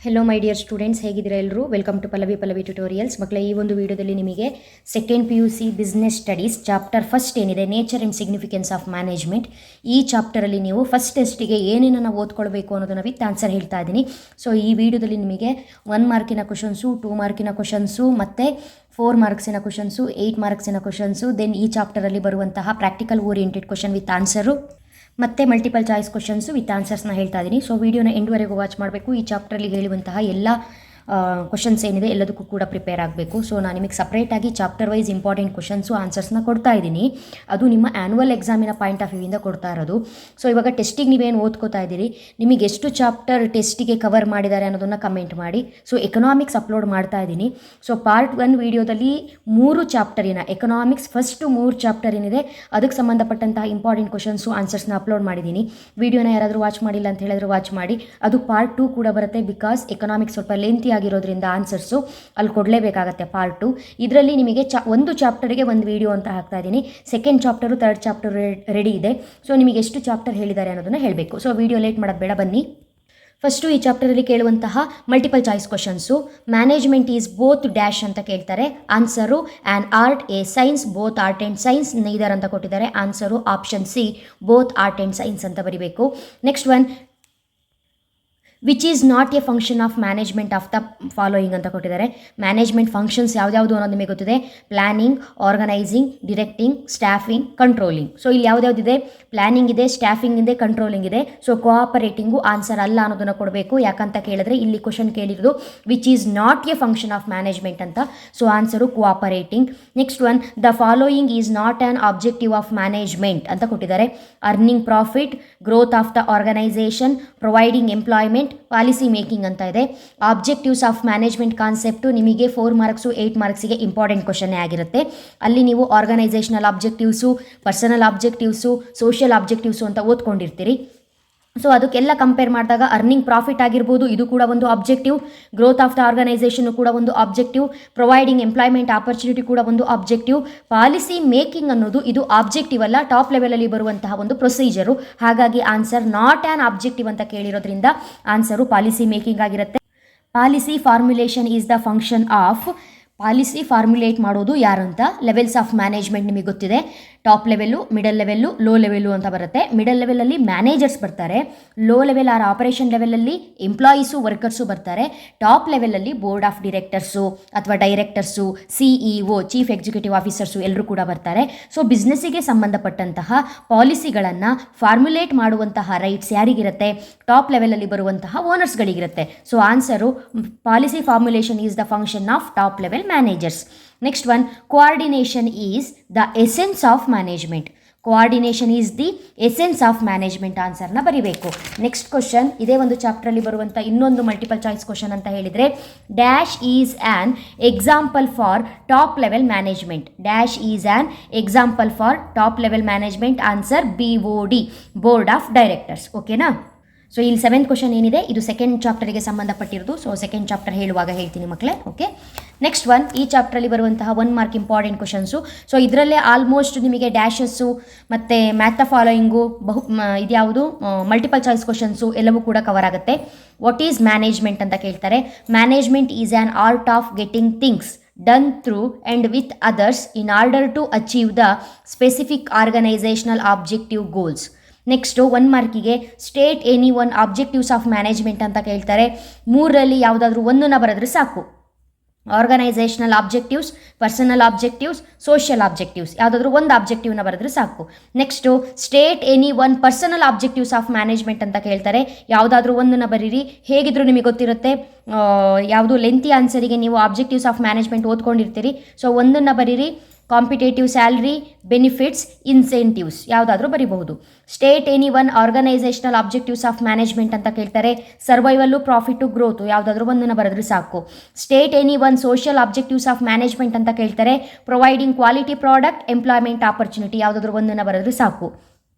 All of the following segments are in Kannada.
ಹೆಲೋ ಮೈ ಡಿಯರ್ ಸ್ಟೂಡೆಂಟ್ಸ್, ಹೇಗಿದ್ದೀರಾ ಎಲ್ಲರೂ? Welcome to Pallavi tutorials. ಮಕ್ಕಳೇ, ಈ ಒಂದು ವಿಡಿಯೋದಲ್ಲಿ ನಿಮಗೆ second PUC business studies chapter first ಏನಿದೆ, nature and significance of management, ಈ ಚಾಪ್ಟರಲ್ಲಿ ನೀವು ಫಸ್ಟ್ ಟೆಸ್ಟಿಗೆ ಏನೇನು ನಾವು ಓದ್ಕೊಳ್ಬೇಕು ಅನ್ನೋದನ್ನು ವಿತ್ ಆನ್ಸರ್ ಹೇಳ್ತಾ ಇದ್ದೀನಿ. ಸೊ ಈ ವಿಡಿಯೋದಲ್ಲಿ ನಿಮಗೆ 1 ಮಾರ್ಕಿನ ಕ್ವಶನ್ಸು, 2 ಮಾರ್ಕಿನ ಕ್ವಶನ್ಸು ಮತ್ತು 4 ಮಾರ್ಕ್ಸಿನ ಕ್ವಶನ್ಸು, 8 ಮಾರ್ಕ್ಸಿನ ಕ್ವಶನ್ಸು, ದೆನ್ ಈ ಚಾಪ್ಟರಲ್ಲಿ ಬರುವಂತಹ practical oriented question with answer ಮತ್ತು ಮಲ್ಟಿಪಲ್ ಚಾಯ್ಸ್ ಕ್ವಶನ್ಸು ವಿತ್ ಆನ್ಸರ್ಸ್ನ ಹೇಳ್ತಾ ಇದ್ದೀನಿ. ಸೊ ವಿಡಿಯೋನ ಎಂಡ್ವರೆಗೂ ವಾಚ್ ಮಾಡಬೇಕು. ಈ ಚಾಪ್ಟ್ರಲ್ಲಿ ಹೇಳುವಂತಹ ಎಲ್ಲ ಕ್ವಶನ್ಸ್ ಏನಿದೆ ಎಲ್ಲದಕ್ಕೂ ಕೂಡ ಪ್ರಿಪೇರ್ ಆಗಬೇಕು. ಸೊ ನಾನು ನಿಮಗೆ ಸಪ್ರೇಟಾಗಿ ಚಾಪ್ಟರ್ ವೈಸ್ ಇಂಪಾರ್ಟೆಂಟ್ ಕ್ವಶನ್ಸು ಆನ್ಸರ್ಸ್ನ ಕೊಡ್ತಾ ಇದ್ದೀನಿ. ಅದು ನಿಮ್ಮ ಆ್ಯನ್ಯುವಲ್ ಎಕ್ಸಾಮಿನ ಪಾಯಿಂಟ್ ಆಫ್ ವ್ಯೂವಿಂದ ಕೊಡ್ತಾ ಇರೋದು. ಸೊ ಇವಾಗ ಟೆಸ್ಟಿಗೆ ನೀವೇನು ಓದ್ಕೋತಾ ಇದ್ದೀರಿ, ನಿಮಗೆ ಎಷ್ಟು ಚಾಪ್ಟರ್ ಟೆಸ್ಟಿಗೆ ಕವರ್ ಮಾಡಿದ್ದಾರೆ ಅನ್ನೋದನ್ನು ಕಮೆಂಟ್ ಮಾಡಿ. ಸೊ ಎಕನಾಮಿಕ್ಸ್ ಅಪ್ಲೋಡ್ ಮಾಡ್ತಾ ಇದ್ದೀನಿ. ಸೊ ಪಾರ್ಟ್ 1 ವಿಡಿಯೋದಲ್ಲಿ 3 ಚಾಪ್ಟರಿನ ಎಕನಾಮಿಕ್ಸ್ ಫಸ್ಟ್ 3 ಚಾಪ್ಟರ್ ಏನಿದೆ ಅದಕ್ಕೆ ಸಂಬಂಧಪಟ್ಟಂತಹ ಇಂಪಾರ್ಟೆಂಟ್ ಕ್ವಶನ್ಸು ಆನ್ಸರ್ಸ್ನ ಅಪ್ಲೋಡ್ ಮಾಡಿದ್ದೀನಿ. ವಿಡಿಯೋನ ಯಾರಾದರೂ ವಾಚ್ ಮಾಡಿಲ್ಲ ಅಂತ ಹೇಳಿದ್ರೆ ವಾಚ್ ಮಾಡಿ. ಅದು ಪಾರ್ಟ್ 2 ಕೂಡ ಬರುತ್ತೆ, ಬಿಕಾಸ್ ಎಕನಾಮಿಕ್ಸ್ ಸ್ವಲ್ಪ ಲೆಂತಿ ಆಗಿರೋದ್ರಿಂದ ಆನ್ಸರ್ಸು ಅಲ್ಲಿ ಕೊಡಲೇಬೇಕಾಗತ್ತೆ ಪಾರ್ಟ್ 2. ಇದರಲ್ಲಿ ನಿಮಗೆ ಒಂದು ಚಾಪ್ಟರ್ಗೆ ಒಂದು ವಿಡಿಯೋ ಅಂತ ಹಾಕ್ತಾ ಇದ್ದೀನಿ. Second chapter, third chapter ready ಇದೆ. ಸೊ ನಿಮಗೆ ಎಷ್ಟು ಚಾಪ್ಟರ್ ಹೇಳಿದ್ದಾರೆ ಅನ್ನೋದನ್ನು ಹೇಳಬೇಕು. ಸೊ ವಿಡಿಯೋ ಲೇಟ್ ಮಾಡೋದು ಬೇಡ, ಬನ್ನಿ. ಫಸ್ಟು ಈ ಚಾಪ್ಟರಲ್ಲಿ ಕೇಳುವಂತಹ multiple choice questions, management is both dash ಅಂತ ಕೇಳ್ತಾರೆ. Answer an art, a science, both art and science, neither ಅಂತ ಕೊಟ್ಟಿದ್ದಾರೆ. Answer option C, both art and science ಅಂತ ಬರೀಬೇಕು. Next one, which is not a function of management of the following ಅಂತ ಕೊಟ್ಟಿದ್ದಾರೆ. ಮ್ಯಾನೇಜ್ಮೆಂಟ್ ಫಂಕ್ಷನ್ಸ್ ಯಾವ್ಯಾವುದು ಅನ್ನೋದು ನಿಮಗೆ ಗೊತ್ತಿದೆ. Planning, organising, directing, staffing, controlling. So ಇಲ್ಲಿ ಯಾವ್ದ್ಯಾವ್ದಿದೆ? ಪ್ಲಾನಿಂಗ್ ಇದೆ, ಸ್ಟಾಫಿಂಗ್ ಇದೆ, ಕಂಟ್ರೋಲಿಂಗ್ ಇದೆ. ಸೊ ಕೋಆಪರೇಟಿಂಗು ಆನ್ಸರ್ ಅಲ್ಲ ಅನ್ನೋದನ್ನು ಕೊಡಬೇಕು. ಯಾಕಂತ ಕೇಳಿದ್ರೆ ಇಲ್ಲಿ ಕ್ವಶನ್ ಕೇಳಿರೋದು which is not a function of management ಅಂತ. So answer cooperating. Next one, the following is not an objective of management ಅಂತ ಕೊಟ್ಟಿದ್ದಾರೆ. Earning profit, growth of the organisation, providing employment, policy making ಅಂತ ಇದೆ. ಆಬ್ಜೆಕ್ಟಿವ್ಸ್ ಆಫ್ ಮ್ಯಾನೇಜ್ಮೆಂಟ್ ಕಾನ್ಸೆಪ್ಟು ನಿಮಗೆ 4 ಮಾರ್ಕ್ಸು 8 ಮಾರ್ಕ್ಸಿಗೆ ಇಂಪಾರ್ಟೆಂಟ್ ಕ್ವಶನ್ನೇ ಆಗಿರುತ್ತೆ. ಅಲ್ಲಿ ನೀವು organisational objectives, personal objectives, social objectives ಅಂತ ಓದ್ಕೊಂಡಿರ್ತೀರಿ. ಸೊ ಅದಕ್ಕೆಲ್ಲ ಕಂಪೇರ್ ಮಾಡಿದಾಗ ಅರ್ನಿಂಗ್ ಪ್ರಾಫಿಟ್ ಆಗಿರ್ಬೋದು, ಇದು ಕೂಡ ಒಂದು objective. Growth of the organisation ಕೂಡ ಒಂದು ಆಬ್ಜೆಕ್ಟಿವ್. ಪ್ರೊವೈಡಿಂಗ್ ಎಂಪ್ಲಾಯ್ಮೆಂಟ್ ಆಪರ್ಚುನಿಟಿ ಕೂಡ ಒಂದು ಆಬ್ಜೆಕ್ಟಿವ್. ಪಾಲಿಸಿ ಮೇಕಿಂಗ್ ಅನ್ನೋದು ಇದು ಆಬ್ಜೆಕ್ಟಿವ್ ಅಲ್ಲ, ಟಾಪ್ ಲೆವೆಲಲ್ಲಿ ಬರುವಂತಹ ಒಂದು ಪ್ರೊಸೀಜರು. ಹಾಗಾಗಿ ಆನ್ಸರ್ ನಾಟ್ ಆ್ಯನ್ ಆಬ್ಜೆಕ್ಟಿವ್ ಅಂತ ಕೇಳಿರೋದ್ರಿಂದ ಆನ್ಸರು ಪಾಲಿಸಿ ಮೇಕಿಂಗ್ ಆಗಿರುತ್ತೆ. Policy formulation is the function of, policy formulate ಮಾಡೋದು ಯಾರಂತ. ಲೆವೆಲ್ಸ್ ಆಫ್ ಮ್ಯಾನೇಜ್ಮೆಂಟ್ ನಿಮಗೆ ಗೊತ್ತಿದೆ. Top level, middle level, low level ಅಂತ ಬರುತ್ತೆ. ಮಿಡಲ್ ಲೆವೆಲಲ್ಲಿ ಮ್ಯಾನೇಜರ್ಸ್ ಬರ್ತಾರೆ. ಲೋ ಲೆವೆಲ್ ಆರ್ ಆಪರೇಷನ್ ಲೆವೆಲಲ್ಲಿ ಎಂಪ್ಲಾಯೀಸು, ವರ್ಕರ್ಸು ಬರ್ತಾರೆ. ಟಾಪ್ ಲೆವೆಲಲ್ಲಿ ಬೋರ್ಡ್ ಆಫ್ ಡಿರೆಕ್ಟರ್ಸು ಅಥವಾ directors, CEO, chief executive officers ಎಲ್ಲರೂ ಕೂಡ ಬರ್ತಾರೆ. ಸೊ ಬಿಸ್ನೆಸ್ಸಿಗೆ ಸಂಬಂಧಪಟ್ಟಂತಹ ಪಾಲಿಸಿಗಳನ್ನು ಫಾರ್ಮ್ಯುಲೇಟ್ ಮಾಡುವಂತಹ ರೈಟ್ಸ್ ಯಾರಿಗಿರುತ್ತೆ? ಟಾಪ್ ಲೆವೆಲಲ್ಲಿ ಬರುವಂತಹ ಓನರ್ಸ್ಗಳಿಗಿರುತ್ತೆ. So answer policy formulation is the function of top level managers. Next one, coordination is the essence of management. Coordination is the essence of management ಆನ್ಸರ್ನ ಬರೀಬೇಕು. ನೆಕ್ಸ್ಟ್ ಕ್ವಶನ್, ಇದೇ ಒಂದು ಚಾಪ್ಟ್ರಲ್ಲಿ ಬರುವಂಥ ಇನ್ನೊಂದು ಮಲ್ಟಿಪಲ್ ಚಾಯ್ಸ್ ಕ್ವಶನ್ ಅಂತ ಹೇಳಿದರೆ, dash is an example for top level management. Dash is an example for top level management. Answer BOD, board of directors. ಓಕೆನಾ? ಸೊ ಇಲ್ಲಿ 7th ಕ್ವಶನ್ ಏನಿದೆ ಇದು ಸೆಕೆಂಡ್ ಚಾಪ್ಟರಿಗೆ ಸಂಬಂಧಪಟ್ಟಿರೋದು. ಸೊ ಸೆಕೆಂಡ್ ಚಾಪ್ಟರ್ ಹೇಳುವಾಗ ಹೇಳ್ತೀನಿ ಮಕ್ಕಳೇ. ಓಕೆ, ನೆಕ್ಸ್ಟ್ ಒನ್, ಈ ಚಾಪ್ಟ್ರಲ್ಲಿ ಬರುವಂತಹ 1 ಮಾರ್ಕ್ ಇಂಪಾರ್ಟೆಂಟ್ ಕ್ವಶನ್ಸು. ಸೊ ಇದರಲ್ಲೇ ಆಲ್ಮೋಸ್ಟ್ ನಿಮಗೆ ಡ್ಯಾಶಸ್ಸು ಮತ್ತು ಮ್ಯಾಥ್ ದ ಫಾಲೋಯಿಂಗು ಇದ್ಯಾವುದು ಮಲ್ಟಿಪಲ್ ಚಾಯ್ಸ್ ಕ್ವಶನ್ಸು ಎಲ್ಲವೂ ಕೂಡ ಕವರ್ ಆಗುತ್ತೆ. ವಾಟ್ ಈಸ್ ಮ್ಯಾನೇಜ್ಮೆಂಟ್ ಅಂತ ಕೇಳ್ತಾರೆ. Management is an art of getting things done through and with others in order to achieve the specific organizational objective goals. Next 1 ಮಾರ್ಕಿಗೆ state any one objectives of management ಅಂತ ಕೇಳ್ತಾರೆ. 3ರಲ್ಲಿ ಯಾವುದಾದ್ರೂ ಒಂದನ್ನು ಬರೆದ್ರೆ ಸಾಕು. Organisational objectives, personal objectives, social objectives, ಯಾವುದಾದ್ರೂ ಒಂದು ಆಬ್ಜೆಕ್ಟಿವ್ನ ಬರೆದ್ರೆ ಸಾಕು. Next state any one personal objectives of management ಅಂತ ಕೇಳ್ತಾರೆ. ಯಾವುದಾದ್ರೂ ಒಂದನ್ನು ಬರೀರಿ. ಹೇಗಿದ್ರು ನಿಮಗೆ ಗೊತ್ತಿರುತ್ತೆ, ಯಾವುದು ಲೆಂತಿ ಆನ್ಸರಿಗೆ ನೀವು ಆಬ್ಜೆಕ್ಟಿವ್ಸ್ ಆಫ್ ಮ್ಯಾನೇಜ್ಮೆಂಟ್ ಓದ್ಕೊಂಡಿರ್ತೀರಿ. ಸೊ ಒಂದನ್ನು ಬರೀರಿ. ಕಾಂಪಿಟೇಟಿವ್ ಸ್ಯಾಲ್ರಿ, ಬೆನಿಫಿಟ್ಸ್, ಇನ್ಸೆಂಟಿವ್ಸ್ ಯಾವುದಾದ್ರೂ ಬರೀಬಹುದು. State any one organisational objectives of management ಅಂತ ಕೇಳ್ತಾರೆ. ಸರ್ವೈವಲ್ಲು, ಪ್ರಾಫಿಟು, ಗ್ರೋತು ಯಾವುದಾದ್ರೂ ಒಂದನ್ನು ಬರೆದ್ರೆ ಸಾಕು. State any one social objectives of management ಅಂತ ಕೇಳ್ತಾರೆ. Providing quality product, employment opportunity ಯಾವುದಾದ್ರೂ ಒಂದನ್ನು ಬರೆದ್ರೆ ಸಾಕು.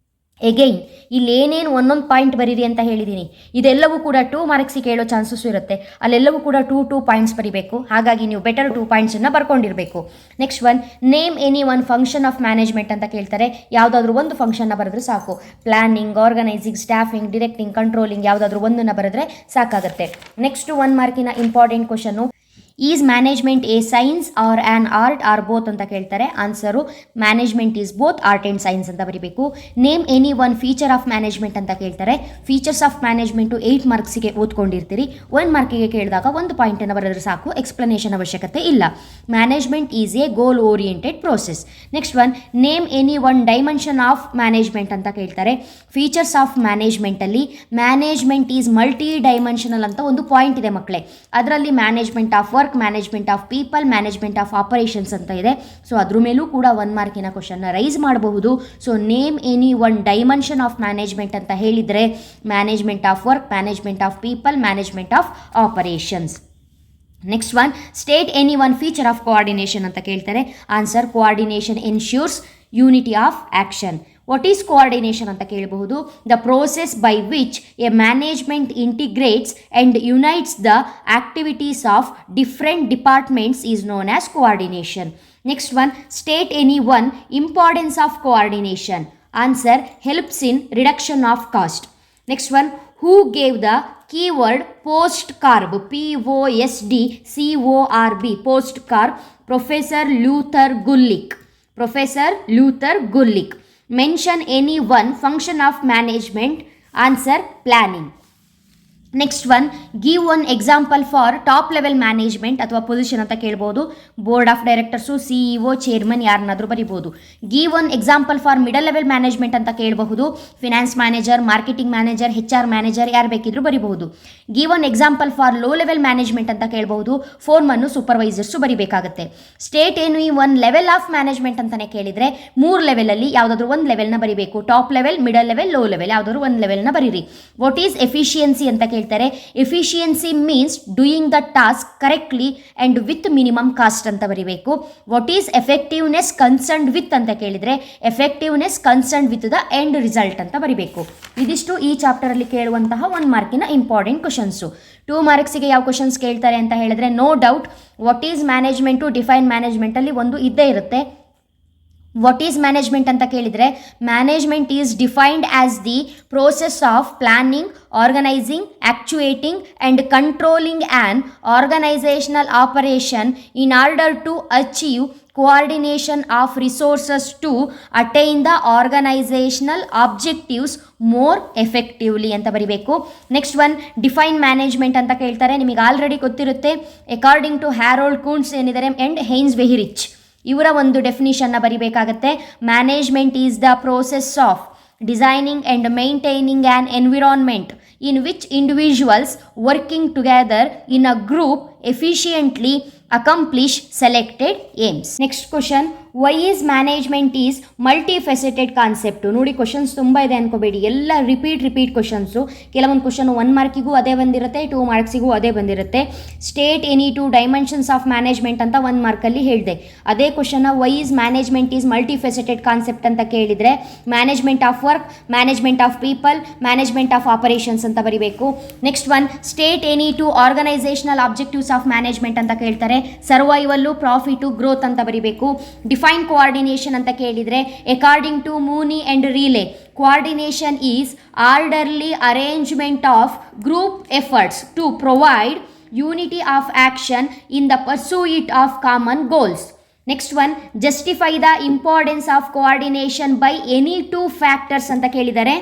ಎಗೈನ್ ಇಲ್ಲಿ ಏನೇನು ಒಂದೊಂದು ಪಾಯಿಂಟ್ ಬರೀರಿ ಅಂತ ಹೇಳಿದ್ದೀನಿ. ಇದೆಲ್ಲವೂ ಕೂಡ 2 ಮಾರ್ಕ್ಸಿಗೆ ಕೇಳೋ ಚಾನ್ಸಸ್ ಇರುತ್ತೆ. ಅಲ್ಲೆಲ್ಲವೂ ಕೂಡ 2 ಪಾಯಿಂಟ್ಸ್ ಬರೀಬೇಕು. ಹಾಗಾಗಿ ನೀವು ಬೆಟರ್ 2 ಪಾಯಿಂಟ್ಸನ್ನು ಬರ್ಕೊಂಡಿರಬೇಕು. Next one, name any one function of management ಅಂತ ಕೇಳ್ತಾರೆ. ಯಾವುದಾದ್ರೂ ಒಂದು ಫಂಕ್ಷನ್ನ ಬರೆದ್ರೆ ಸಾಕು. Planning, organising, staffing, directing, controlling ಯಾವುದಾದ್ರೂ ಒಂದನ್ನು ಬರೆದ್ರೆ ಸಾಕಾಗುತ್ತೆ. ನೆಕ್ಸ್ಟ್ 1 ಮಾರ್ಕಿನ important question, is management a science or an art or both ಅಂತ ಕೇಳ್ತಾರೆ. Answer management is both art and science ಅಂತ ಬರೀಬೇಕು. Name any one feature of management ಅಂತ ಕೇಳ್ತಾರೆ. Features of management 8 ಮಾರ್ಕ್ಸಿಗೆ ಓದ್ಕೊಂಡಿರ್ತೀರಿ. 1 ಮಾರ್ಕಿಗೆ ಕೇಳಿದಾಗ 1 ಪಾಯಿಂಟನ್ನು ಬರೆದ್ರೆ ಸಾಕು, ಎಕ್ಸ್ಪ್ಲನೇಷನ್ ಅವಶ್ಯಕತೆ ಇಲ್ಲ. Management is a goal oriented process. Next one, name any one dimension of management ಅಂತ ಕೇಳ್ತಾರೆ. ಫೀಚರ್ಸ್ ಆಫ್ ಮ್ಯಾನೇಜ್ಮೆಂಟಲ್ಲಿ ಮ್ಯಾನೇಜ್ಮೆಂಟ್ ಈಸ್ ಮಲ್ಟಿ ಡೈಮೆನ್ಷನಲ್ ಅಂತ ಒಂದು ಪಾಯಿಂಟ್ ಇದೆ ಮಕ್ಕಳೇ. ಅದರಲ್ಲಿ management of work, management of people, management of operations ಅಂತ ಇದೆ. ಸೊ ಅದ್ರ ಮೇಲೂ ಕೂಡ 1 ಮಾರ್ಕಿನ ಕ್ವಶನ್ನ ರೈಸ್ ಮಾಡಬಹುದು. So name any one dimension of management ಅಂತ ಹೇಳಿದರೆ management of work, management of people, management of operations. Next one, state any one feature of coordination ಅಂತ ಕೇಳ್ತಾರೆ. Answer, coordination ensures unity of action. What is coordination ಅಂತ ಕೇಳಬಹುದು. The process by which a management integrates and unites the activities of different departments is known as coordination. Next one, state any one importance of coordination. Answer, helps in reduction of cost. Next one, who gave the keyword POSTCORB, POSTCORB, post carb? Professor Luther Gulick. Professor Luther Gulick. Mention any one function of management. Answer, planning. Next one, give one example for top level management ಅಥವಾ ಪೊಸಿಷನ್ ಅಂತ ಕೇಳ್ಬೋದು. Board of directors, CEO, chairman ಯಾರನ್ನಾದರೂ ಬರಿಬೋದು. Give one example for middle level management ಅಂತ ಕೇಳಬಹುದು. Finance manager, marketing manager, HR manager ಯಾರು ಬೇಕಿದ್ರೂ ಬರಿಬಹುದು. Give one example for low level management ಅಂತ ಕೇಳಬಹುದು. ಫೋರ್ಮನ್ನು, ಸೂಪರ್ವೈಸರ್ಸು ಬರಿಬೇಕಾಗುತ್ತೆ. ಸ್ಟೇಟ್ ಏನು ಈ ಒನ್ ಲೆವೆಲ್ ಆಫ್ ಮ್ಯಾನೇಜ್ಮೆಂಟ್ ಅಂತಲೇ ಕೇಳಿದರೆ 3 ಲೆವೆಲಲ್ಲಿ ಯಾವುದಾದ್ರೂ ಒಂದು ಲೆವೆಲ್ನ ಬರಿಬೇಕು. Top level, middle level, low level ಯಾವುದಾದ್ರೂ ಒಂದು ಲೆವೆಲ್ನ ಬರೀರಿ. ವಾಟ್ ಈಸ್ ಎಫಿಷಿಯನ್ಸಿ ಅಂತ ಹೇಳ್ತಾರೆ. Efficiency means doing the task correctly and with minimum cost ಅಂತ ಬರೀಬೇಕು. What is effectiveness concerned with ಅಂತ ಕೇಳಿದರೆ effectiveness concerned with the end result ಅಂತ ಬರೀಬೇಕು. ಇದಿಷ್ಟು ಈ ಚಾಪ್ಟರಲ್ಲಿ ಕೇಳುವಂತಹ 1 ಮಾರ್ಕಿನ ಇಂಪಾರ್ಟೆಂಟ್ ಕ್ವಶನ್ಸು. 2 ಮಾರ್ಕ್ಸಿಗೆ ಯಾವ ಕ್ವಶನ್ಸ್ ಕೇಳ್ತಾರೆ ಅಂತ ಹೇಳಿದ್ರೆ, no doubt what is management, define ಮ್ಯಾನೇಜ್ಮೆಂಟಲ್ಲಿ ಒಂದು ಇದ್ದೇ ಇರುತ್ತೆ. ವಾಟ್ ಈಸ್ ಮ್ಯಾನೇಜ್ಮೆಂಟ್ ಅಂತ ಕೇಳಿದರೆ, management is defined as the process of planning, organising, actuating and controlling an organisational operation in order to achieve coordination of resources to attain the organizational objectives more effectively ಅಂತ ಬರಿಬೇಕು. ನೆಕ್ಸ್ಟ್ ಒನ್, ಡಿಫೈನ್ ಮ್ಯಾನೇಜ್ಮೆಂಟ್ ಅಂತ ಕೇಳ್ತಾರೆ. ನಿಮಗೆ ಆಲ್ರೆಡಿ ಗೊತ್ತಿರುತ್ತೆ. ಅಕಾರ್ಡಿಂಗ್ ಟು ಹ್ಯಾರೋಲ್ಡ್ ಕೂನ್ಸ್ ಏನಿದ್ದಾರೆ ಆ್ಯಂಡ್ ಹೈನ್ಸ್ ವೆಹಿರಿಚ್ ಇವರ ಒಂದು ಡೆಫಿನಿಷನ್ನ ಬರಿಬೇಕಾಗತ್ತೆ. Management is the process of designing and maintaining an environment in which individuals working together in a group efficiently accomplish selected aims. Next question, why is management is multifaceted concept? ನೋಡಿ ಕ್ವಶನ್ಸ್ ತುಂಬ ಇದೆ ಅನ್ಕೋಬೇಡಿ, ಎಲ್ಲ ರಿಪೀಟ್ ಕ್ವಶನ್ಸು. ಕೆಲವೊಂದು ಕ್ವಶನ್ 1 ಮಾರ್ಕಿಗೂ ಅದೇ ಬಂದಿರುತ್ತೆ, 2 ಮಾರ್ಕ್ಸಿಗೂ ಅದೇ ಬಂದಿರುತ್ತೆ. State any 2 dimensions of management ಅಂತ 1 ಮಾರ್ಕಲ್ಲಿ ಹೇಳಿದೆ. ಅದೇ ಕ್ವಶನ್ನ why is management is multifaceted concept ಅಂತ ಕೇಳಿದರೆ management of work, management of people, management of operations ಅಂತ ಬರಿಬೇಕು. Next one, state any 2 organisational objectives of management ಅಂತ ಕೇಳ್ತಾರೆ. ಸರ್ವೈವಲ್ಲು, ಪ್ರಾಫಿಟು, ಗ್ರೋತ್ ಅಂತ ಬರಿಬೇಕು. ಡಿಫೈನ್ ಕೋಆರ್ಡಿನೇಷನ್ ಅಂತ ಕೇಳಿದರೆ according to Mooney and Reiley, coordination is orderly arrangement of group efforts to provide unity of action in the pursuit of common goals. Next one, justify the importance of coordination by any 2 factors ಅಂತ ಕೇಳಿದರೆ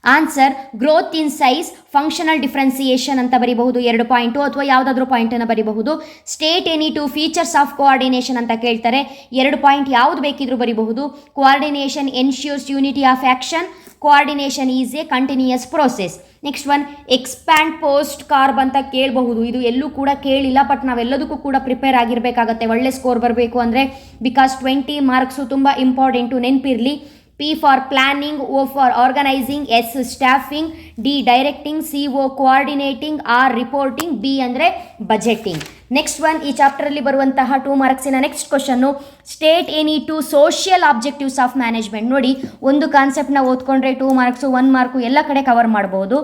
answer growth in size, functional differentiation ಅಂತ ಬರೀಬಹುದು 2 ಪಾಯಿಂಟು, ಅಥವಾ ಯಾವುದಾದ್ರೂ ಪಾಯಿಂಟನ್ನು ಬರೀಬಹುದು. State any 2 features of coordination ಅಂತ ಕೇಳ್ತಾರೆ, 2 ಪಾಯಿಂಟ್ ಯಾವುದು ಬೇಕಿದ್ರೂ ಬರೀಬಹುದು. Coordination ensures unity of action, coordination is a continuous process. Next one, expand POSDCORB ಅಂತ ಕೇಳಬಹುದು. ಇದು ಎಲ್ಲೂ ಕೂಡ ಕೇಳಿಲ್ಲ, ಬಟ್ ನಾವೆಲ್ಲದಕ್ಕೂ ಕೂಡ ಪ್ರಿಪೇರ್ ಆಗಿರಬೇಕಾಗತ್ತೆ ಒಳ್ಳೆ ಸ್ಕೋರ್ ಬರಬೇಕು ಅಂದರೆ, ಬಿಕಾಸ್ 20 ಮಾರ್ಕ್ಸು ತುಂಬ ಇಂಪಾರ್ಟೆಂಟು, ನೆನಪಿರಲಿ. P for planning, O for organizing, S staffing, D directing, C O coordinating, R reporting, B ಅಂದರೆ budgeting. ನೆಕ್ಸ್ಟ್ ಒನ್, ಈ ಚಾಪ್ಟರಲ್ಲಿ ಬರುವಂತಹ 2 ಮಾರ್ಕ್ಸಿನ next question, state any 2 social objectives of management. ನೋಡಿ, ಒಂದು ಕಾನ್ಸೆಪ್ಟ್ನ ಓದ್ಕೊಂಡ್ರೆ 2 ಮಾರ್ಕ್ಸು 1 ಮಾರ್ಕು ಎಲ್ಲ ಕಡೆ ಕವರ್ ಮಾಡ್ಬೋದು.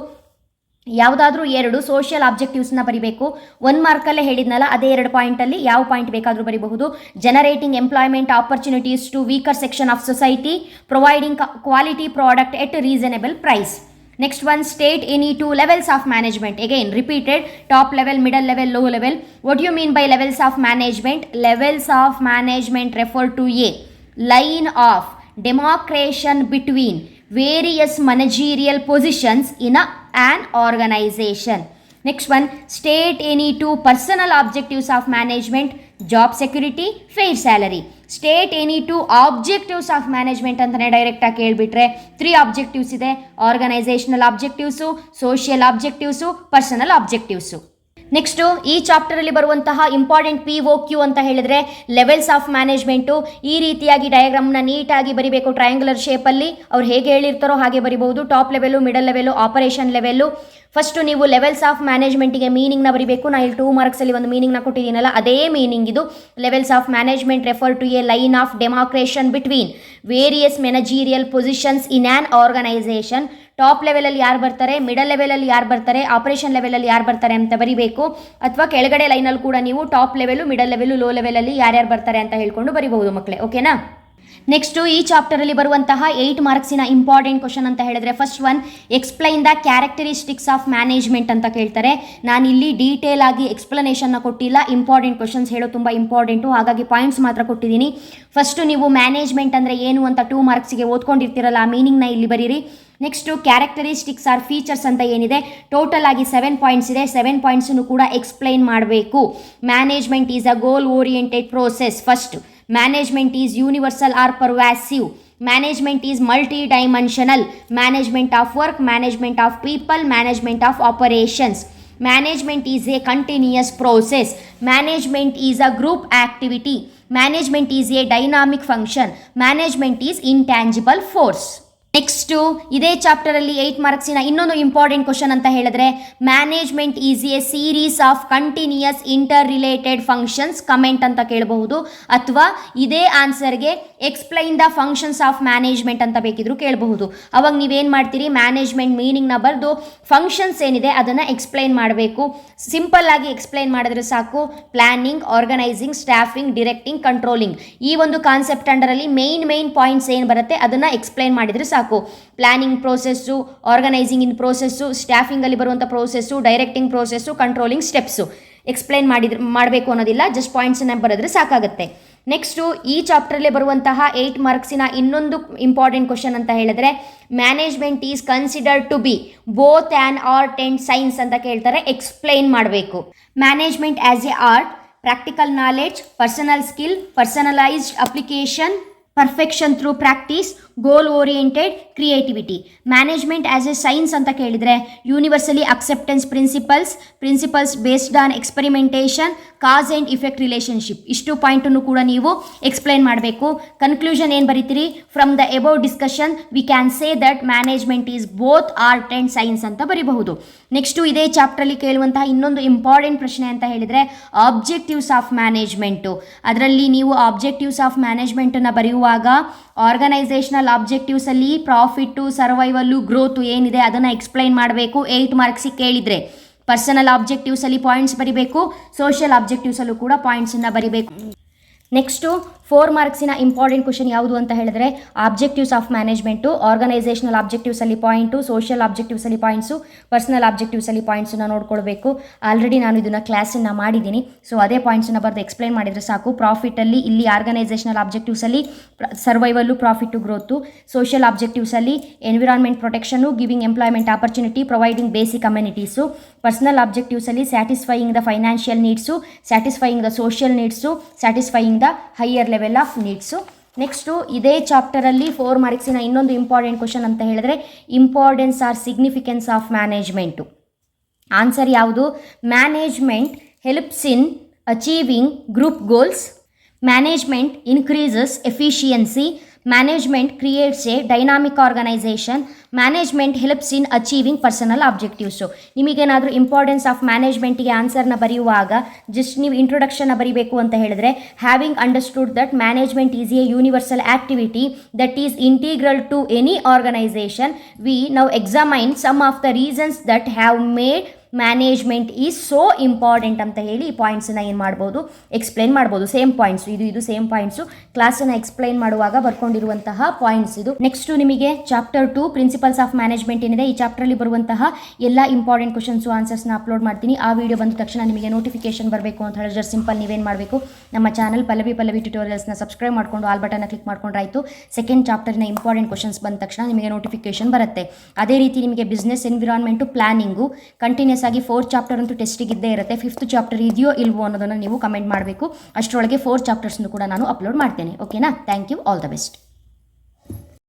ಯಾವುದಾದ್ರೂ 2 ಸೋಷಿಯಲ್ ಆಬ್ಜೆಕ್ಟಿವ್ಸ್ನ ಬರಿಬೇಕು. 1 ಮಾರ್ಕಲ್ಲೇ ಹೇಳಿದ್ನಲ್ಲ, ಅದೇ 2 ಪಾಯಿಂಟಲ್ಲಿ ಯಾವ ಪಾಯಿಂಟ್ ಬೇಕಾದರೂ ಬರಿಬಹುದು. Generating employment opportunities to weaker section of society, providing quality product at reasonable price. Next one, state any 2 levels of management. Again, repeated, top level, middle level, low level. What do you mean by levels of management? Levels of management refer to A, line of demarcation between various managerial positions in an organization. Next one, state any 2 personal objectives of management. Job security, fair salary. State any 2 objectives of management ಅಂತಾನೆ ಡೈರೆಕ್ಟ್ ಆಗಿ ಕೇಳಿಬಿಟ್ರೆ 3 ಆಬ್ಜೆಕ್ಟಿವ್ಸ್ ಇದೆ. Organisational objectives, social objectives, personal objectives. Next, ಈ ಚಾಪ್ಟರಲ್ಲಿ ಬರುವಂತಹ ಇಂಪಾರ್ಟೆಂಟ್ POQ ಅಂತ ಹೇಳಿದ್ರೆ ಲೆವೆಲ್ಸ್ ಆಫ್ ಮ್ಯಾನೇಜ್ಮೆಂಟು. ಈ ರೀತಿಯಾಗಿ ಡಯಾಗ್ರಾಮ್ನ ನೀಟಾಗಿ ಬರಿಬೇಕು. ಟ್ರಯಾಂಗುಲರ್ ಶೇಪಲ್ಲಿ ಅವ್ರು ಹೇಗೆ ಹೇಳಿರ್ತಾರೋ ಹಾಗೆ ಬರಿಬಹುದು. Top level, middle level, operation level. First ನೀವು ಲೆವೆಲ್ಸ್ ಆಫ್ ಮ್ಯಾನೇಜ್ಮೆಂಟಿಗೆ ಮೀನಿಂಗ್ನ ಬರಿಬೇಕು. ನಾನು ಇಲ್ಲಿ 2 ಮಾರ್ಕ್ಸಲ್ಲಿ ಒಂದು ಮೀನಿಂಗ್ನ ಕೊಟ್ಟಿದ್ದೀನಲ್ಲ, ಅದೇ ಮೀನಿಂಗ್ ಇದು. Levels of management refer to a line of demarcation between various managerial positions in an organisation. Top ಲೆವೆಲಲ್ಲಿ ಯಾರು ಬರ್ತಾರೆ, ಮಿಡಲ್ ಲೆವೆಲಲ್ಲಿ ಯಾರು ಬರ್ತಾರೆ, ಆಪರೇಷನ್ ಲೆವೆಲಲ್ಲಿ ಯಾರು ಬರ್ತಾರೆ ಅಂತ ಬರಿಬೇಕು. ಅಥವಾ ಕೆಳಗಡೆ ಲೈನಲ್ಲಿ ಕೂಡ ನೀವು top level, middle level, low ಲೆವೆಲಲ್ಲಿ ಯಾರ್ಯಾರು ಬರ್ತಾರೆ ಅಂತ ಹೇಳ್ಕೊಂಡು ಬರಿಬಹುದು ಮಕ್ಕಳೇ. ಓಕೆನಾ? ನೆಕ್ಸ್ಟು, ಈ ಚಾಪ್ಟರಲ್ಲಿ ಬರುವಂತಹ 8 ಮಾರ್ಕ್ಸಿನ ಇಂಪಾರ್ಟೆಂಟ್ ಕ್ವಶನ್ ಅಂತ ಹೇಳಿದ್ರೆ, first one, explain the characteristics of management ಅಂತ ಕೇಳ್ತಾರೆ. ನಾನು ಇಲ್ಲಿ ಡೀಟೇಲ್ ಆಗಿ ಎಕ್ಸ್ಪ್ಲನೇಷನ್ನ ಕೊಟ್ಟಿಲ್ಲ. ಇಂಪಾರ್ಟೆಂಟ್ ಕ್ವಶನ್ಸ್ ಹೇಳೋ ತುಂಬ ಇಂಪಾರ್ಟೆಂಟು, ಹಾಗಾಗಿ ಪಾಯಿಂಟ್ಸ್ ಮಾತ್ರ ಕೊಟ್ಟಿದ್ದೀನಿ. ಫಸ್ಟು ನೀವು ಮ್ಯಾನೇಜ್ಮೆಂಟ್ ಅಂದರೆ ಏನು ಅಂತ 2 ಮಾರ್ಕ್ಸಿಗೆ ಓದ್ಕೊಂಡಿರ್ತೀರಲ್ಲ, ಆ ಮೀನಿಂಗ್ನ ಇಲ್ಲಿ ಬರೀರಿ. ನೆಕ್ಸ್ಟು, ಕ್ಯಾರೆಕ್ಟರಿಸ್ಟಿಕ್ಸ್ ಆರ್ ಫೀಚರ್ಸ್ ಅಂತ ಏನಿದೆ, ಟೋಟಲ್ ಆಗಿ 7 ಪಾಯಿಂಟ್ಸ್ ಇದೆ. 7 ಪಾಯಿಂಟ್ಸನ್ನು ಕೂಡ ಎಕ್ಸ್ಪ್ಲೈನ್ ಮಾಡಬೇಕು. Management is a goal oriented process. First, management is universal or pervasive. Management is multi-dimensional. Management of work, management of people, management of operations. Management is a continuous process. Management is a group activity. Management is a dynamic function. Management is intangible force. Next, ಇದೇ ಚಾಪ್ಟರಲ್ಲಿ 8 ಮಾರ್ಕ್ಸಿನ ಇನ್ನೊಂದು ಇಂಪಾರ್ಟೆಂಟ್ ಕ್ವಶನ್ ಅಂತ ಹೇಳಿದ್ರೆ, management is a series of continuous inter related functions. Comment ಅಂತ ಕೇಳಬಹುದು. ಅಥವಾ ಇದೇ ಆನ್ಸರ್ಗೆ explain the functions of management ಅಂತ ಬೇಕಿದ್ರು ಕೇಳಬಹುದು. ಅವಾಗ ನೀವೇನು ಮಾಡ್ತೀರಿ, ಮ್ಯಾನೇಜ್ಮೆಂಟ್ ಮೀನಿಂಗ್ನ ಬರೆದು ಫಂಕ್ಷನ್ಸ್ ಏನಿದೆ ಅದನ್ನು ಎಕ್ಸ್ಪ್ಲೈನ್ ಮಾಡಬೇಕು. ಸಿಂಪಲ್ ಆಗಿ ಎಕ್ಸ್ಪ್ಲೈನ್ ಮಾಡಿದ್ರೆ ಸಾಕು. Planning, organising, staffing, directing, controlling, ಈ ಒಂದು ಕಾನ್ಸೆಪ್ಟ್ ಅಂಡರಲ್ಲಿ ಮೇನ್ ಪಾಯಿಂಟ್ಸ್ ಏನು ಬರುತ್ತೆ ಅದನ್ನು ಎಕ್ಸ್ಪ್ಲೈನ್ ಮಾಡಿದರೆ ಸಾಕು. ಪ್ಲಾನಿಂಗ್ ಪ್ರೋಸೆಸ್ಸು, ಆರ್ಗನೈಸಿಂಗ್ ಇನ್ ಪ್ರೋಸೆಸ್ಸು, ಸ್ಟಾಫಿಂಗಲ್ಲಿ ಬರುವಂಥ process, directing process, controlling steps explain ಮಾಡಬೇಕು ಅನ್ನೋದಿಲ್ಲ. ಜಸ್ಟ್ ಪಾಯಿಂಟ್ಸನ್ನು ಬರೆದ್ರೆ ಸಾಕಾಗುತ್ತೆ. ನೆಕ್ಸ್ಟು, ಈ ಚಾಪ್ಟರ್ಲಿ ಬರುವಂತಹ 8 ಮಾರ್ಕ್ಸಿನ ಇನ್ನೊಂದು ಇಂಪಾರ್ಟೆಂಟ್ ಕ್ವಶನ್ ಅಂತ ಹೇಳಿದ್ರೆ, management is considered to be both an art and science ಅಂತ ಕೇಳ್ತಾರೆ. ಎಕ್ಸ್ಪ್ಲೈನ್ ಮಾಡಬೇಕು. Management as a art, practical knowledge, personal skill, personalised application, perfection through practice, goal oriented, creativity. Management as a science ಅಂತ ಕೇಳಿದರೆ, universally acceptance principles based on experimentation, cause and effect relationship. ಇಷ್ಟು ಪಾಯಿಂಟನ್ನು ಕೂಡ ನೀವು ಎಕ್ಸ್ಪ್ಲೈನ್ ಮಾಡಬೇಕು. ಕನ್ಕ್ಲೂಷನ್ ಏನು ಬರೀತೀರಿ, from the above discussion we can say that management is both art and science ಅಂತ ಬರೀಬಹುದು. ನೆಕ್ಸ್ಟು, ಇದೇ ಚಾಪ್ಟ್ರಲ್ಲಿ ಕೇಳುವಂತಹ ಇನ್ನೊಂದು ಇಂಪಾರ್ಟೆಂಟ್ ಪ್ರಶ್ನೆ ಅಂತ ಹೇಳಿದರೆ, ಆಬ್ಜೆಕ್ಟಿವ್ಸ್ ಆಫ್ ಮ್ಯಾನೇಜ್ಮೆಂಟು. ಅದರಲ್ಲಿ ನೀವು ಆಬ್ಜೆಕ್ಟಿವ್ಸ್ ಆಫ್ ಮ್ಯಾನೇಜ್ಮೆಂಟನ್ನು ಬರೆಯುವಾಗ ಆರ್ಗನೈಸೇಷನಲ್ ಆಬ್ಜೆಕ್ಟಿವ್ಸಲ್ಲಿ ಪ್ರಾಫಿಟ್ಟು, ಸರ್ವೈವಲ್ಲು, ಗ್ರೋತು ಏನಿದೆ ಅದನ್ನು ಎಕ್ಸ್ಪ್ಲೈನ್ ಮಾಡಬೇಕು. 8 ಮಾರ್ಕ್ಸಿಗೆ ಕೇಳಿದರೆ ಪರ್ಸನಲ್ ಆಬ್ಜೆಕ್ಟಿವ್ಸಲ್ಲಿ ಪಾಯಿಂಟ್ಸ್ ಬರಿಬೇಕು. ಸೋಷಿಯಲ್ ಆಬ್ಜೆಕ್ಟಿವ್ಸಲ್ಲೂ ಕೂಡ ಪಾಯಿಂಟ್ಸನ್ನು ಬರಿಬೇಕು. ನೆಕ್ಸ್ಟು, 4 ಮಾರ್ಕ್ಸಿನ ಇಂಪಾರ್ಟೆಂಟ್ ಕ್ವಶನ್ ಯಾವುದು ಅಂತ ಹೇಳಿದ್ರೆ, ಆಬ್ಜೆಕ್ಟಿವ್ಸ್ ಆಫ್ ಮ್ಯಾನೇಜ್ಮೆಂಟು. ಆರ್ಗನೈಸೇಷನಲ್ ಆಬ್ಜೆಕ್ಟಿವ್ಸಲ್ಲಿ ಪಾಯಿಂಟು, ಸೋಷಿಯಲ್ ಆಬ್ಜೆಕ್ಟಿವ್ಸಲ್ಲಿ ಪಾಯಿಂಟ್ಸು, ಪರ್ಸನಲ್ ಆಬ್ಜೆಕ್ಟಿವ್ಸಲ್ಲಿ ಪಾಯಿಂಟ್ಸನ್ನು ನೋಡ್ಕೊಳ್ಬೇಕು. ಆಲ್ರೆಡಿ ನಾನು ಇದನ್ನು ಕ್ಲಾಸನ್ನು ಮಾಡಿದ್ದೀನಿ. ಸೊ ಅದೇ ಪಾಯಿಂಟ್ಸನ್ನು ಬರೆದು ಎಕ್ಸ್ಪ್ಲೈನ್ ಮಾಡಿದರೆ ಸಾಕು. ಪ್ರಾಫಿಟಲ್ಲಿ ಇಲ್ಲಿ ಆರ್ಗನೈಸೇಷನಲ್ ಆಬ್ಜೆಕ್ಟಿವ್ಸಲ್ಲಿ ಸರ್ವೈವಲ್ಲು, ಪ್ರಾಫಿಟ್ಟು, ಗ್ರೋತು. ಸೋಷಿಯಲ್ ಆಬ್ಜೆಕ್ಟಿವ್ಸಲ್ಲಿ environment protection, giving employment opportunity, providing basic amenities. Personal ಆಬ್ಜೆಕ್ಟಿವ್ಸಲ್ಲಿ satisfying the financial needs, satisfying the social needs, satisfying the higher level of needs. Next, ಇದೇ ಚಾಪ್ಟರಲ್ಲಿ 4 ಮಾರ್ಕ್ಸಿನ ಇನ್ನೊಂದು ಇಂಪಾರ್ಟೆಂಟ್ ಕ್ವಶನ್ ಅಂತ ಹೇಳಿದ್ರೆ, importance or significance of management. Answer ಯಾವುದು? Management helps in achieving group goals. Management increases efficiency. Management creates a dynamic organisation. Management helps in achieving personal objectives. ನಿಮಗೇನಾದರೂ ಇಂಪಾರ್ಟೆನ್ಸ್ ಆಫ್ ಮ್ಯಾನೇಜ್ಮೆಂಟಿಗೆ ಆನ್ಸರ್ನ ಬರೆಯುವಾಗ ಜಸ್ಟ್ ನೀವು ಇಂಟ್ರೊಡಕ್ಷನ್ನ ಬರೀಬೇಕು ಅಂತ ಹೇಳಿದ್ರೆ, having understood that management is a universal activity that is integral to any organisation, we now examine some of the reasons that have made management is so important ಅಂತ ಹೇಳಿ ಈ ಪಾಯಿಂಟ್ಸನ್ನು ಏನು ಮಾಡ್ಬೋದು, ಎಕ್ಸ್ಪ್ಲೈನ್ ಮಾಡ್ಬೋದು. ಸೇಮ್ ಪಾಯಿಂಟ್ಸು, ಇದು ಸೇಮ್ ಪಾಯಿಂಟ್ಸು, ಕ್ಲಾಸನ್ನು ಎಕ್ಸ್ಪ್ಲೈನ್ ಮಾಡುವಾಗ ಬರ್ಕೊಂಡಿರುವಂತಹ ಪಾಯಿಂಟ್ಸ್ ಇದು. ನೆಕ್ಸ್ಟು ನಿಮಗೆ ಚಾಪ್ಟರ್ 2 ಪ್ರಿನ್ಸಿಪಲ್ಸ್ ಆಫ್ ಮ್ಯಾನೇಜ್ಮೆಂಟ್ ಏನಿದೆ, ಈ ಚಾಪ್ಟರಲ್ಲಿ ಬರುವಂತಹ ಎಲ್ಲ ಇಂಪಾರ್ಟೆಂಟ್ ಕ್ವಶನ್ಸು ಆನ್ಸರ್ಸ್ನ ಅಪ್ಲೋಡ್ ಮಾಡ್ತೀನಿ. ಆ ವಿಡಿಯೋ ಬಂದ ತಕ್ಷಣ ನಿಮಗೆ ನೋಟಿಫಿಕೇಶನ್ ಬರಬೇಕು ಅಂತ ಹೇಳಿದ್ರೆ ಸಿಂಪಲ್ ನೀವೇನು ಮಾಡಬೇಕು, ನಮ್ಮ ಚಾನಲ್ ಪಲ್ಲವಿ ಟ್ಯುಟೋರಿಯಲ್ಸ್ನ ಸಬ್ಸ್ಕ್ರೈಬ್ ಮಾಡ್ಕೊಂಡು ಆಲ್ ಬಟನ್ನ ಕ್ಲಿಕ್ ಮಾಡ್ಕೊಂಡ್ರಾಯ್ತು. ಸೆಕೆಂಡ್ ಚಾಪ್ಟರ್ನ ಇಂಪಾರ್ಟೆಂಟ್ ಕ್ವಶನ್ಸ್ ಬಂದ ತಕ್ಷಣ ನಿಮಗೆ ನೋಟಿಫಿಕೇಶನ್ ಬರುತ್ತೆ. ಅದೇ ರೀತಿ ನಿಮಗೆ ಬಿಸ್ನೆಸ್ ಎನ್ವಿರಾನ್ಮೆಂಟು ಪ್ಲಾನಿಂಗು ಕಂಟಿನ್ಯೂಸ್ ಆಗಿ 4th ಚಾಪ್ಟರ್ ಅಂತೂ ಟೆಸ್ಟಿಗೆ ಇದ್ದೇ ಇರುತ್ತೆ. 5th ಚಾಪ್ಟರ್ ಇದೆಯೋ ಇಲ್ವೋ ಅನ್ನೋದನ್ನು ನೀವು ಕಮೆಂಟ್ ಮಾಡಬೇಕು. ಅಷ್ಟರೊಳಗೆ 4 ಚಾಪ್ಟರ್ಸ್ನು ಕೂಡ ನಾನು ಅಪ್ಲೋಡ್ ಮಾಡ್ತೇನೆ. ಓಕೆನಾ? Thank you. All the best.